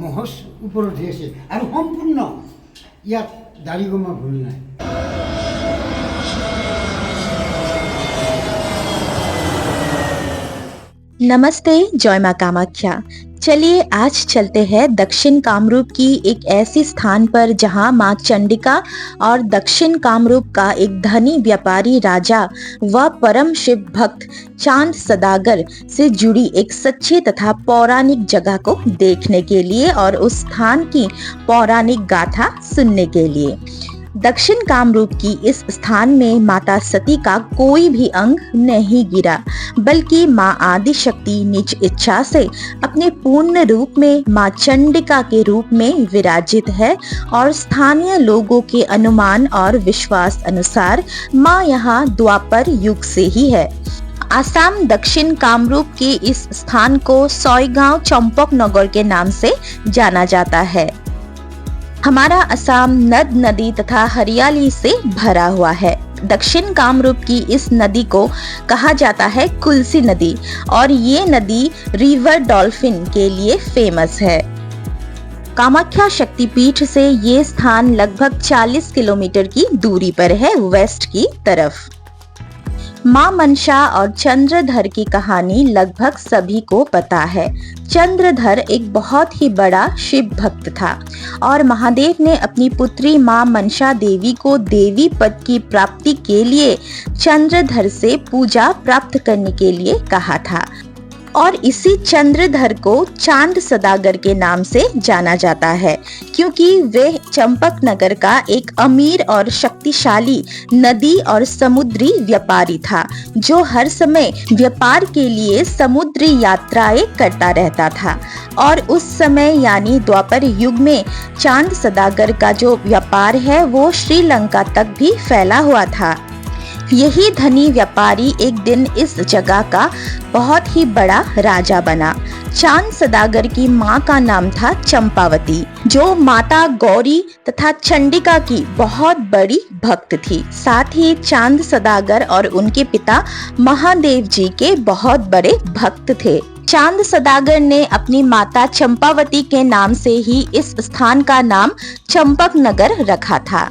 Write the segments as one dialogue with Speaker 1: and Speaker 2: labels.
Speaker 1: মহৎ ওপৰত উঠি আছে আৰু সম্পূৰ্ণ ইয়াত দাৰিগমা ভুল নাই।
Speaker 2: नमस्ते, जय मां कामाख्या। चलिए आज चलते हैं दक्षिण कामरूप की एक ऐसी स्थान पर जहां मां चंडिका और दक्षिण कामरूप का एक धनी व्यापारी राजा व परम शिव भक्त चांद सदागर से जुड़ी एक सच्ची तथा पौराणिक जगह को देखने के लिए और उस स्थान की पौराणिक गाथा सुनने के लिए। दक्षिण कामरूप की इस स्थान में माता सती का कोई भी अंग नहीं गिरा, बल्कि मां आदि शक्ति निज इच्छा से अपने पूर्ण रूप में मां चंडिका के रूप में विराजित है और स्थानीय लोगों के अनुमान और विश्वास अनुसार मां यहाँ द्वापर युग से ही है। आसाम दक्षिण कामरूप के इस स्थान को सोईगांव चंपक नगर के नाम से जाना जाता है। हमारा असम नद नदी तथा हरियाली से भरा हुआ है। दक्षिण कामरूप की इस नदी को कहा जाता है कुलसी नदी और ये नदी रिवर डॉल्फिन के लिए फेमस है। कामाख्या शक्तिपीठ से ये स्थान लगभग 40 किलोमीटर की दूरी पर है वेस्ट की तरफ। मां मनसा और चंद्रधर की कहानी लगभग सभी को पता है। चंद्रधर एक बहुत ही बड़ा शिव भक्त था और महादेव ने अपनी पुत्री मां मनसा देवी को देवी पद की प्राप्ति के लिए चंद्रधर से पूजा प्राप्त करने के लिए कहा था और इसी चंद्रधर को चांद सदागर के नाम से जाना जाता है, क्योंकि वे चंपक नगर का एक अमीर और शक्तिशाली नदी और समुद्री व्यापारी था, जो हर समय व्यापार के लिए समुद्री यात्राएं करता रहता था। और उस समय यानी द्वापर युग में चांद सदागर का जो व्यापार है वो श्रीलंका तक भी फैला हुआ था। यही धनी व्यापारी एक दिन इस जगह का बहुत ही बड़ा राजा बना। चांद सदागर की मां का नाम था चंपावती, जो माता गौरी तथा चंडिका की बहुत बड़ी भक्त थी। साथ ही चांद सदागर और उनके पिता महादेव जी के बहुत बड़े भक्त थे। चांद सदागर ने अपनी माता चंपावती के नाम से ही इस स्थान का नाम चंपक नगर रखा था।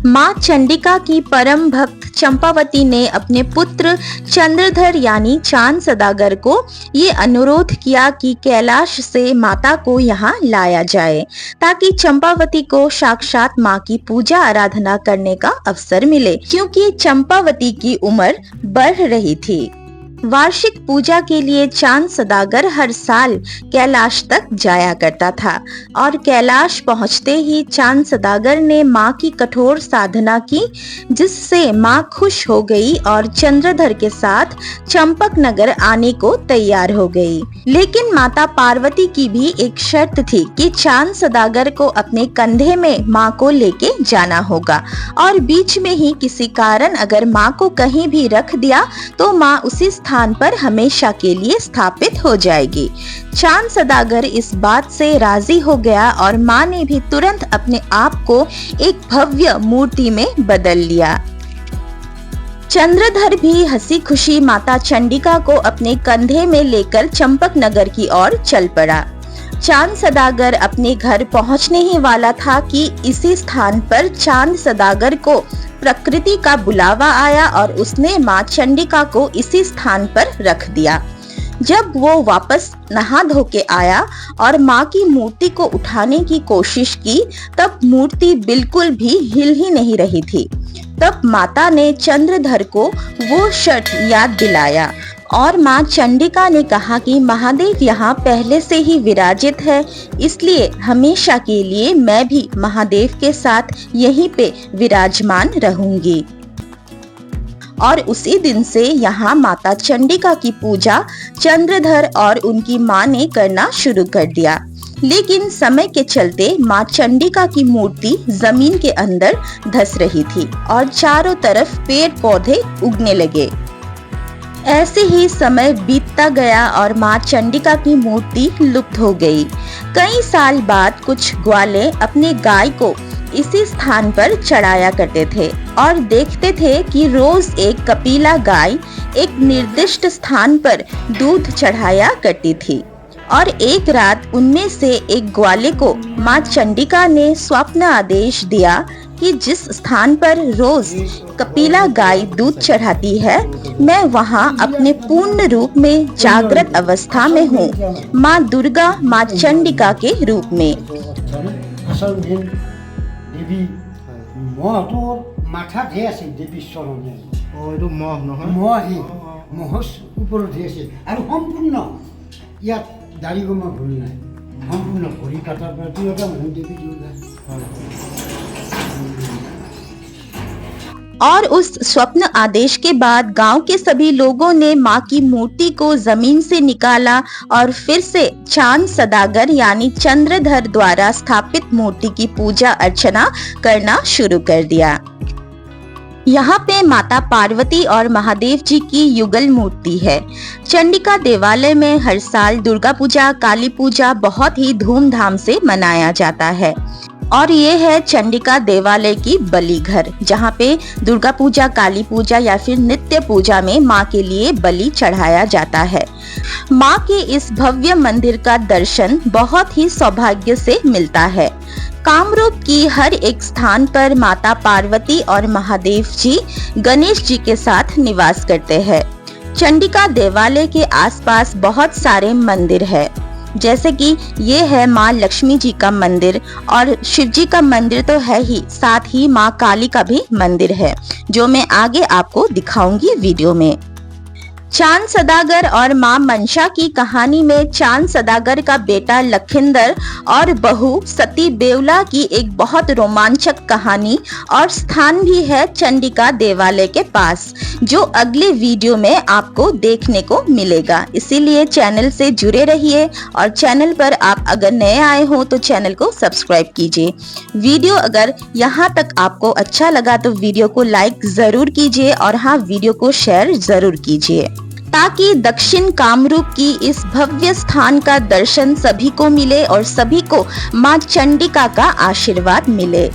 Speaker 2: मां चंडिका की परम भक्त चंपावती ने अपने पुत्र चंद्रधर यानी चांद सदागर को ये अनुरोध किया कि कैलाश से माता को यहाँ लाया जाए, ताकि चंपावती को साक्षात मां की पूजा आराधना करने का अवसर मिले, क्योंकि चंपावती की उम्र बढ़ रही थी। वार्षिक पूजा के लिए चांद सदागर हर साल कैलाश तक जाया करता था और कैलाश पहुंचते ही चांद सदागर ने मां की कठोर साधना की, जिससे मां खुश हो गई और चंद्रधर के साथ चंपक नगर आने को तैयार हो गई। लेकिन माता पार्वती की भी एक शर्त थी कि चांद सदागर को अपने कंधे में मां को लेके जाना होगा और बीच में ही किसी कारण अगर मां को कहीं भी रख दिया तो मां उसी स्थान पर हमेशा के लिए स्थापित हो जाएगी। चांद सदागर इस बात से राजी हो गया और मां ने भी तुरंत अपने आप को एक भव्य मूर्ति में बदल लिया। चंद्रधर भी हंसी खुशी माता चंडिका को अपने कंधे में लेकर चंपक नगर की ओर चल पड़ा। चांद सदागर अपने घर पहुंचने ही वाला था कि इसी स्थान पर चांद सदागर को प्रकृति का बुलावा आया और उसने मां चंडिका को इसी स्थान पर रख दिया। जब वो वापस नहा धो के आया और मां की मूर्ति को उठाने की कोशिश की, तब मूर्ति बिल्कुल भी हिल ही नहीं रही थी। तब माता ने चंद्रधर को वो शर्त याद दिलाया और मां चंडिका ने कहा कि महादेव यहाँ पहले से ही विराजित है, इसलिए हमेशा के लिए मैं भी महादेव के साथ यहीं पे विराजमान रहूंगी। और उसी दिन से यहाँ माता चंडिका की पूजा चंद्रधर और उनकी मां ने करना शुरू कर दिया। लेकिन समय के चलते मां चंडिका की मूर्ति जमीन के अंदर धंस रही थी और चारों तरफ पेड़ पौधे उगने लगे। ऐसे ही समय बीतता गया और मां चंडिका की मूर्ति लुप्त हो गई। कई साल बाद कुछ ग्वाले अपने गाय को इसी स्थान पर चढ़ाया करते थे और देखते थे कि रोज एक कपिला गाय एक निर्दिष्ट स्थान पर दूध चढ़ाया करती थी। और एक रात उनमें से एक ग्वाले को माँ चंडिका ने स्वप्न आदेश दिया कि जिस स्थान पर रोज कपिला गाय दूध चढ़ाती है, मैं वहाँ अपने पूर्ण रूप में जागृत अवस्था में हूँ, माँ दुर्गा माँ चंडिका के रूप में।
Speaker 1: আচলতে দেৱী মহটোৰ মাথাতহে আছিল দেৱীৰ চৰণে।
Speaker 3: এইটো মহ নহয়?
Speaker 1: মহৰ ওপৰতহে আছিল আৰু সম্পূৰ্ণ ইয়াত দাড়ি গোমা ভুল নাই, সম্পূৰ্ণ ভৰি কাটাৰ পৰা তিনিওটা মানুহ দেৱী দুৰ্গা।
Speaker 2: और उस स्वप्न आदेश के बाद गांव के सभी लोगों ने मां की मूर्ति को जमीन से निकाला और फिर से चांद सदागर यानी चंद्रधर द्वारा स्थापित मूर्ति की पूजा अर्चना करना शुरू कर दिया। यहाँ पे माता पार्वती और महादेव जी की युगल मूर्ति है। चंडिका देवालय में हर साल दुर्गा पूजा, काली पूजा बहुत ही धूमधाम से मनाया जाता है और ये है चंडिका देवालय की बलि घर, जहाँ पे दुर्गा पूजा, काली पूजा या फिर नित्य पूजा में माँ के लिए बलि चढ़ाया जाता है। माँ के इस भव्य मंदिर का दर्शन बहुत ही सौभाग्य से मिलता है। कामरूप की हर एक स्थान पर माता पार्वती और महादेव जी गणेश जी के साथ निवास करते हैं। चंडिका देवालय के आसपास बहुत सारे मंदिर है, जैसे कि ये है माँ लक्ष्मी जी का मंदिर और शिव जी का मंदिर तो है ही, साथ ही माँ काली का भी मंदिर है, जो मैं आगे आपको दिखाऊंगी वीडियो में। चांद सदागर और माँ मनसा की कहानी में चांद सदागर का बेटा लखिंदर और बहू सती बेवला की एक बहुत रोमांचक कहानी और स्थान भी है चंडिका देवालय के पास, जो अगले वीडियो में आपको देखने को मिलेगा। इसीलिए चैनल से जुड़े रहिए और चैनल पर आप अगर नए आए हो तो चैनल को सब्सक्राइब कीजिए। वीडियो अगर यहाँ तक आपको अच्छा लगा तो वीडियो को लाइक जरूर कीजिए और हाँ, वीडियो को शेयर जरूर कीजिए, ताकि दक्षिण कामरूप की इस भव्य स्थान का दर्शन सभी को मिले और सभी को माँ चंडिका का आशीर्वाद मिले।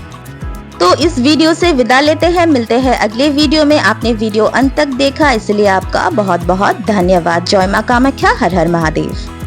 Speaker 2: तो इस वीडियो से विदा लेते हैं, मिलते हैं अगले वीडियो में। आपने वीडियो अंत तक देखा इसलिए आपका बहुत बहुत धन्यवाद। जय माँ कामाख्या, हर हर महादेव।